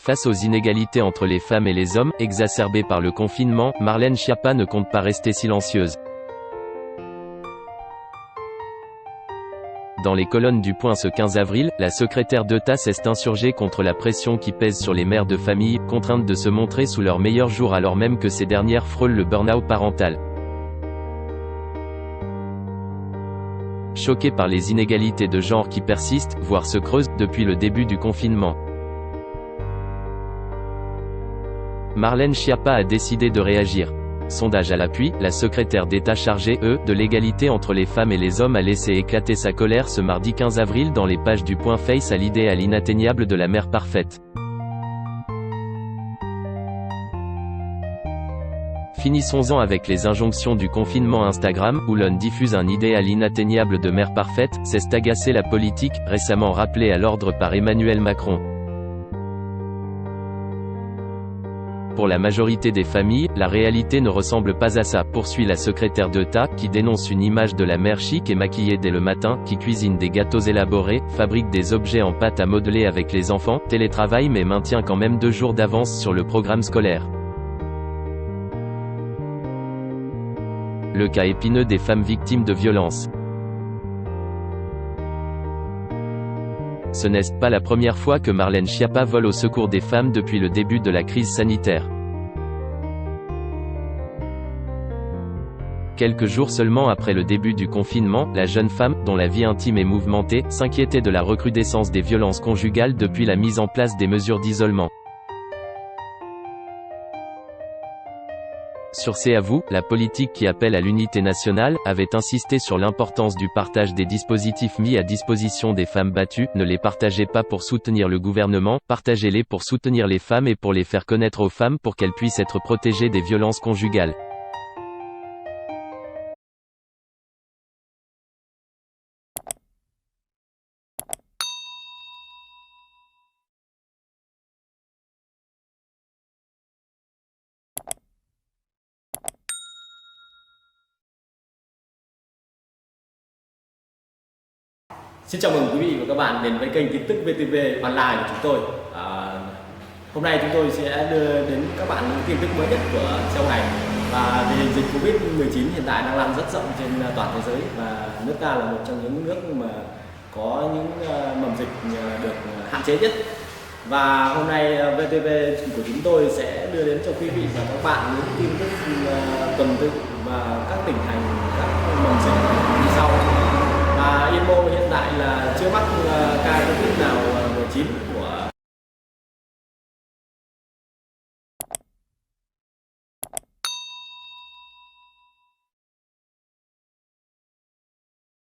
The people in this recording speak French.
Face aux inégalités entre les femmes et les hommes, exacerbées par le confinement, Marlène Schiappa ne compte pas rester silencieuse. Dans les colonnes du Point ce 15 avril, la secrétaire d'État s'est insurgée contre la pression qui pèse sur les mères de famille, contraintes de se montrer sous leurs meilleurs jours alors même que ces dernières frôlent le burn-out parental. Choquée par les inégalités de genre qui persistent, voire se creusent, depuis le début du confinement, Marlène Schiappa a décidé de réagir. Sondage à l'appui, la secrétaire d'État chargée, de l'égalité entre les femmes et les hommes a laissé éclater sa colère ce mardi 15 avril dans les pages du Point face à l'idéal inatteignable de la mère parfaite. Finissons-en avec les injonctions du confinement Instagram, où l'on diffuse un idéal inatteignable de mère parfaite, c'est agacer la politique, récemment rappelée à l'ordre par Emmanuel Macron. Pour la majorité des familles, la réalité ne ressemble pas à ça, poursuit la secrétaire d'État, qui dénonce une image de la mère chic et maquillée dès le matin, qui cuisine des gâteaux élaborés, fabrique des objets en pâte à modeler avec les enfants, télétravaille mais maintient quand même 2 jours d'avance sur le programme scolaire. Le cas épineux des femmes victimes de violences. Ce n'est pas la première fois que Marlène Schiappa vole au secours des femmes depuis le début de la crise sanitaire. Quelques jours seulement après le début du confinement, la jeune femme, dont la vie intime est mouvementée, s'inquiétait de la recrudescence des violences conjugales depuis la mise en place des mesures d'isolement. Sur C'est à vous, la politique qui appelle à l'unité nationale, avait insisté sur l'importance du partage des dispositifs mis à disposition des femmes battues. Ne les partagez pas pour soutenir le gouvernement, partagez-les pour soutenir les femmes et pour les faire connaître aux femmes pour qu'elles puissent être protégées des violences conjugales. Xin chào mừng quý vị và các bạn đến với kênh tin tức VTV Online của chúng tôi. Hôm nay chúng tôi sẽ đưa đến các bạn những tin tức mới nhất của trong ngày. Và tình hình dịch Covid-19 hiện tại đang lan rất rộng trên toàn thế giới và nước ta là một trong những nước mà có những mầm dịch được hạn chế nhất. Và hôm nay VTV của chúng tôi sẽ đưa đến cho quý vị và các bạn những tin tức tuần tự và các tỉnh thành, các mầm dịch